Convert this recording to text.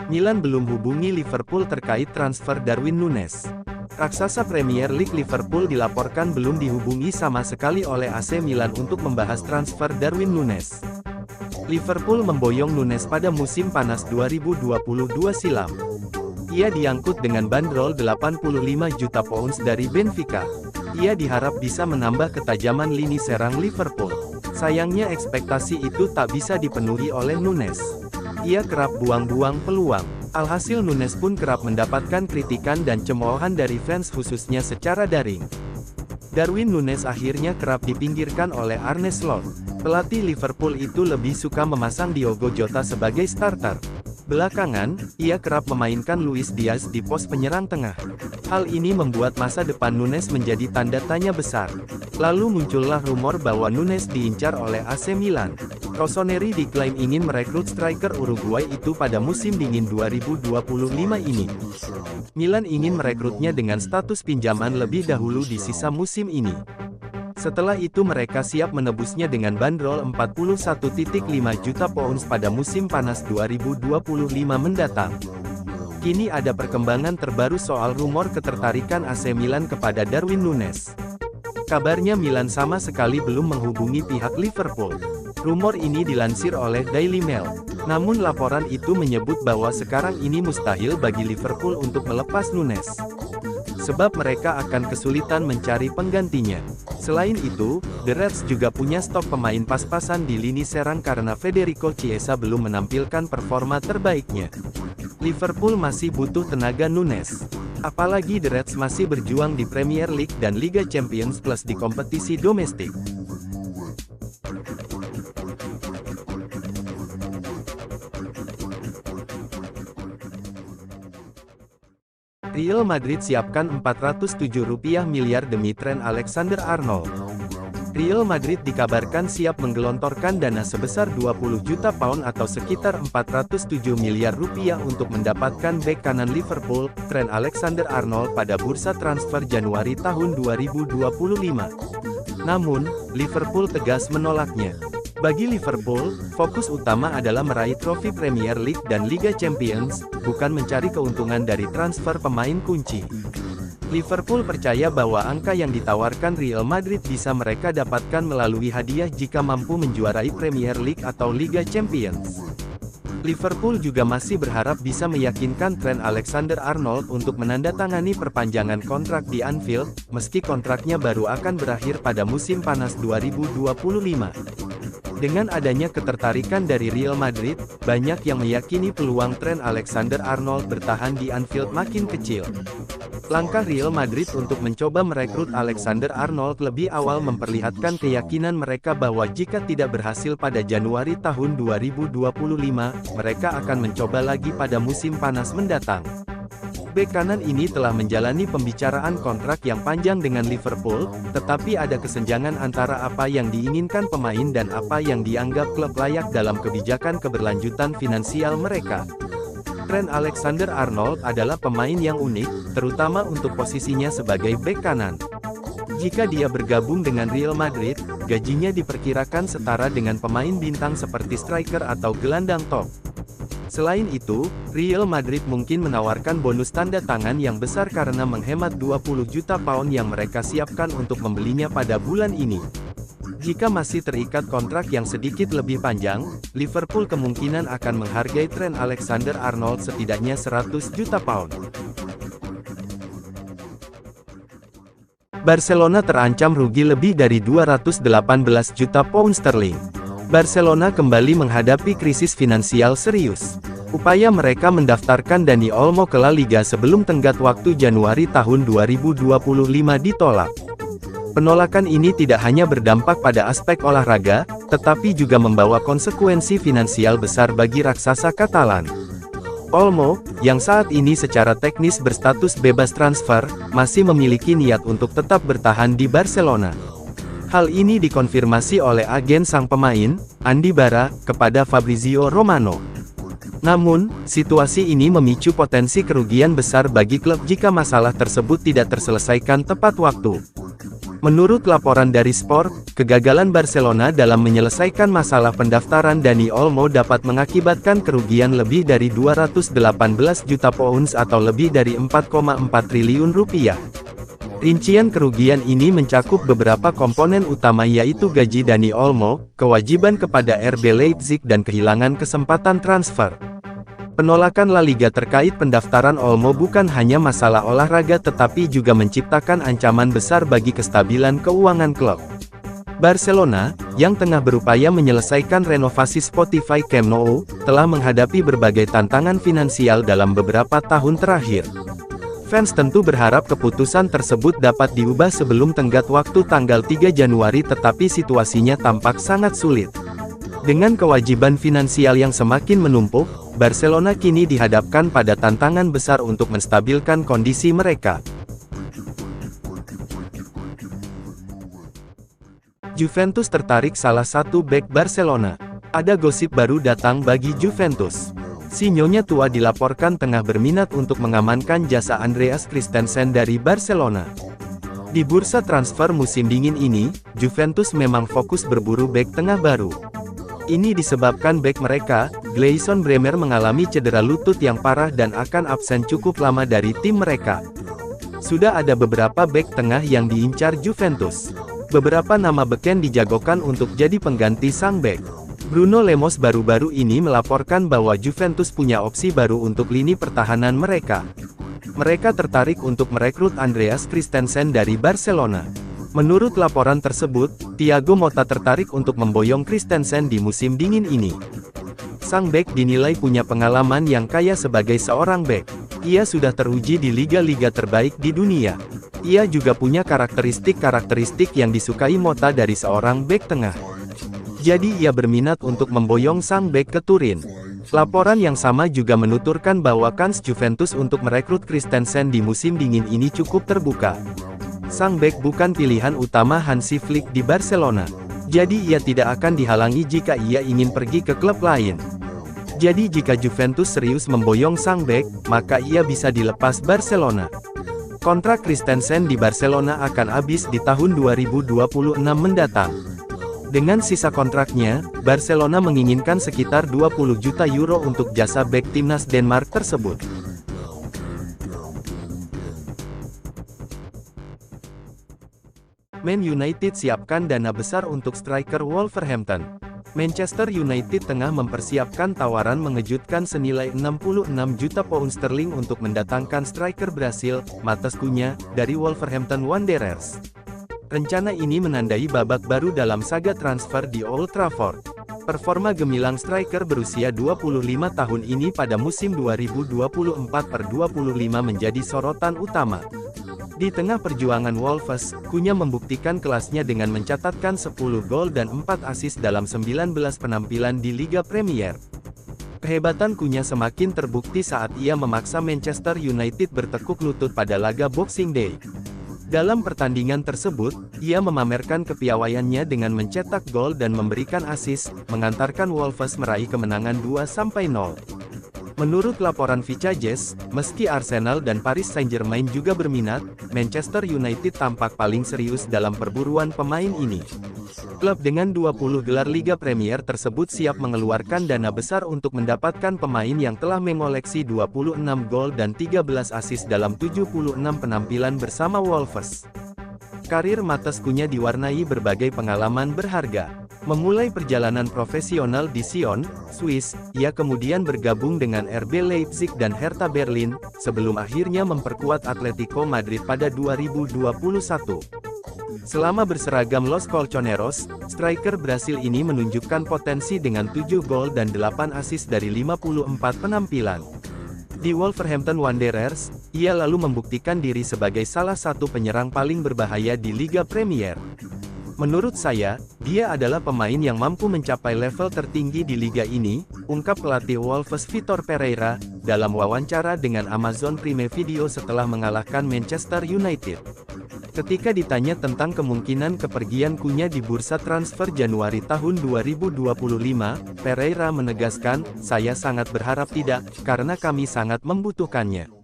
Milan belum hubungi Liverpool terkait transfer Darwin Núñez. Raksasa Premier League Liverpool dilaporkan belum dihubungi sama sekali oleh AC Milan untuk membahas transfer Darwin Núñez. Liverpool memboyong Núñez pada musim panas 2022 silam. Ia diangkut dengan bandrol 85 juta pounds dari Benfica. Ia diharap bisa menambah ketajaman lini serang Liverpool. Sayangnya ekspektasi itu tak bisa dipenuhi oleh Núñez. Ia kerap buang-buang peluang. Alhasil Núñez pun kerap mendapatkan kritikan dan cemoohan dari fans khususnya secara daring. Darwin Núñez akhirnya kerap dipinggirkan oleh Arne Slot. Pelatih Liverpool itu lebih suka memasang Diogo Jota sebagai starter. Belakangan, ia kerap memainkan Luis Diaz di pos penyerang tengah. Hal ini membuat masa depan Núñez menjadi tanda tanya besar. Lalu muncullah rumor bahwa Núñez diincar oleh AC Milan. Rossoneri diklaim ingin merekrut striker Uruguay itu pada musim dingin 2025 ini. Milan ingin merekrutnya dengan status pinjaman lebih dahulu di sisa musim ini. Setelah itu mereka siap menebusnya dengan bandrol 41,5 juta pounds pada musim panas 2025 mendatang. Kini ada perkembangan terbaru soal rumor ketertarikan AC Milan kepada Darwin Núñez. Kabarnya Milan sama sekali belum menghubungi pihak Liverpool. Rumor ini dilansir oleh Daily Mail. Namun laporan itu menyebut bahwa sekarang ini mustahil bagi Liverpool untuk melepas Núñez. Sebab mereka akan kesulitan mencari penggantinya. Selain itu, The Reds juga punya stok pemain pas-pasan di lini serang karena Federico Chiesa belum menampilkan performa terbaiknya. Liverpool masih butuh tenaga Núñez. Apalagi The Reds masih berjuang di Premier League dan Liga Champions plus di kompetisi domestik. Real Madrid siapkan 407 miliar demi Trent Alexander-Arnold. Real Madrid dikabarkan siap menggelontorkan dana sebesar 20 juta pound atau sekitar 407 miliar rupiah untuk mendapatkan bek kanan Liverpool, Trent Alexander-Arnold pada bursa transfer Januari tahun 2025. Namun, Liverpool tegas menolaknya. Bagi Liverpool, fokus utama adalah meraih trofi Premier League dan Liga Champions, bukan mencari keuntungan dari transfer pemain kunci. Liverpool percaya bahwa angka yang ditawarkan Real Madrid bisa mereka dapatkan melalui hadiah jika mampu menjuarai Premier League atau Liga Champions. Liverpool juga masih berharap bisa meyakinkan Trent Alexander-Arnold untuk menandatangani perpanjangan kontrak di Anfield, meski kontraknya baru akan berakhir pada musim panas 2025. Dengan adanya ketertarikan dari Real Madrid, banyak yang meyakini peluang Trent Alexander-Arnold bertahan di Anfield makin kecil. Langkah Real Madrid untuk mencoba merekrut Alexander-Arnold lebih awal memperlihatkan keyakinan mereka bahwa jika tidak berhasil pada Januari tahun 2025, mereka akan mencoba lagi pada musim panas mendatang. Bek kanan ini telah menjalani pembicaraan kontrak yang panjang dengan Liverpool, tetapi ada kesenjangan antara apa yang diinginkan pemain dan apa yang dianggap klub layak dalam kebijakan keberlanjutan finansial mereka. Trent Alexander-Arnold adalah pemain yang unik, terutama untuk posisinya sebagai bek kanan. Jika dia bergabung dengan Real Madrid, gajinya diperkirakan setara dengan pemain bintang seperti striker atau gelandang top. Selain itu, Real Madrid mungkin menawarkan bonus tanda tangan yang besar karena menghemat 20 juta pound yang mereka siapkan untuk membelinya pada bulan ini. Jika masih terikat kontrak yang sedikit lebih panjang, Liverpool kemungkinan akan menghargai Trent Alexander-Arnold setidaknya 100 juta pound. Barcelona terancam rugi lebih dari 218 juta pound sterling. Barcelona kembali menghadapi krisis finansial serius. Upaya mereka mendaftarkan Dani Olmo ke La Liga sebelum tenggat waktu Januari tahun 2025 ditolak. Penolakan ini tidak hanya berdampak pada aspek olahraga, tetapi juga membawa konsekuensi finansial besar bagi raksasa Katalan. Olmo, yang saat ini secara teknis berstatus bebas transfer, masih memiliki niat untuk tetap bertahan di Barcelona. Hal ini dikonfirmasi oleh agen sang pemain, Andi Bara, kepada Fabrizio Romano. Namun, situasi ini memicu potensi kerugian besar bagi klub jika masalah tersebut tidak terselesaikan tepat waktu. Menurut laporan dari Sport, kegagalan Barcelona dalam menyelesaikan masalah pendaftaran Dani Olmo dapat mengakibatkan kerugian lebih dari 218 juta pounds atau lebih dari 4,4 triliun rupiah. Rincian kerugian ini mencakup beberapa komponen utama yaitu gaji Dani Olmo, kewajiban kepada RB Leipzig dan kehilangan kesempatan transfer. Penolakan La Liga terkait pendaftaran Olmo bukan hanya masalah olahraga tetapi juga menciptakan ancaman besar bagi kestabilan keuangan klub. Barcelona, yang tengah berupaya menyelesaikan renovasi Spotify Camp Nou, telah menghadapi berbagai tantangan finansial dalam beberapa tahun terakhir. Fans tentu berharap keputusan tersebut dapat diubah sebelum tenggat waktu tanggal 3 Januari tetapi situasinya tampak sangat sulit. Dengan kewajiban finansial yang semakin menumpuk, Barcelona kini dihadapkan pada tantangan besar untuk menstabilkan kondisi mereka. Juventus tertarik salah satu bek Barcelona. Ada gosip baru datang bagi Juventus. Si nyonya tua dilaporkan tengah berminat untuk mengamankan jasa Andreas Christensen dari Barcelona. Di bursa transfer musim dingin ini, Juventus memang fokus berburu bek tengah baru. Ini disebabkan bek mereka, Gleison Bremer mengalami cedera lutut yang parah dan akan absen cukup lama dari tim mereka. Sudah ada beberapa bek tengah yang diincar Juventus. Beberapa nama beken dijagokan untuk jadi pengganti sang bek. Bruno Lemos baru-baru ini melaporkan bahwa Juventus punya opsi baru untuk lini pertahanan mereka. Mereka tertarik untuk merekrut Andreas Christensen dari Barcelona. Menurut laporan tersebut, Thiago Motta tertarik untuk memboyong Christensen di musim dingin ini. Sang bek dinilai punya pengalaman yang kaya sebagai seorang bek. Ia sudah teruji di liga-liga terbaik di dunia. Ia juga punya karakteristik yang disukai Motta dari seorang bek tengah. Jadi ia berminat untuk memboyong sang bek ke Turin. Laporan yang sama juga menuturkan bahwa kans Juventus untuk merekrut Christensen di musim dingin ini cukup terbuka. Sang bek bukan pilihan utama Hansi Flick di Barcelona. Jadi ia tidak akan dihalangi jika ia ingin pergi ke klub lain. Jadi jika Juventus serius memboyong sang bek, maka ia bisa dilepas Barcelona. Kontrak Christensen di Barcelona akan habis di tahun 2026 mendatang. Dengan sisa kontraknya, Barcelona menginginkan sekitar 20 juta euro untuk jasa bek timnas Denmark tersebut. Man United siapkan dana besar untuk striker Wolverhampton. Manchester United tengah mempersiapkan tawaran mengejutkan senilai 66 juta pound sterling untuk mendatangkan striker Brasil, Matheus Cunha, dari Wolverhampton Wanderers. Rencana ini menandai babak baru dalam saga transfer di Old Trafford. Performa gemilang striker berusia 25 tahun ini pada musim 2024/25 menjadi sorotan utama. Di tengah perjuangan Wolves, Cunha membuktikan kelasnya dengan mencatatkan 10 gol dan 4 assist dalam 19 penampilan di Liga Premier. Kehebatan Cunha semakin terbukti saat ia memaksa Manchester United bertekuk lutut pada laga Boxing Day. Dalam pertandingan tersebut, ia memamerkan kepiawaiannya dengan mencetak gol dan memberikan assist, mengantarkan Wolves meraih kemenangan 2-0. Menurut laporan Vicajes, meski Arsenal dan Paris Saint-Germain juga berminat, Manchester United tampak paling serius dalam perburuan pemain ini. Klub dengan 20 gelar Liga Premier tersebut siap mengeluarkan dana besar untuk mendapatkan pemain yang telah mengoleksi 26 gol dan 13 assist dalam 76 penampilan bersama Wolves. Karir Matheus Cunha diwarnai berbagai pengalaman berharga. Memulai perjalanan profesional di Sion, Swiss, ia kemudian bergabung dengan RB Leipzig dan Hertha Berlin, sebelum akhirnya memperkuat Atletico Madrid pada 2021. Selama berseragam Los Colchoneros, striker Brasil ini menunjukkan potensi dengan 7 gol dan 8 assist dari 54 penampilan. Di Wolverhampton Wanderers, ia lalu membuktikan diri sebagai salah satu penyerang paling berbahaya di Liga Premier. Menurut saya, dia adalah pemain yang mampu mencapai level tertinggi di liga ini, ungkap pelatih Wolves Vitor Pereira, dalam wawancara dengan Amazon Prime Video setelah mengalahkan Manchester United. Ketika ditanya tentang kemungkinan kepergian Cunha di bursa transfer Januari tahun 2025, Pereira menegaskan, "Saya sangat berharap tidak, karena kami sangat membutuhkannya."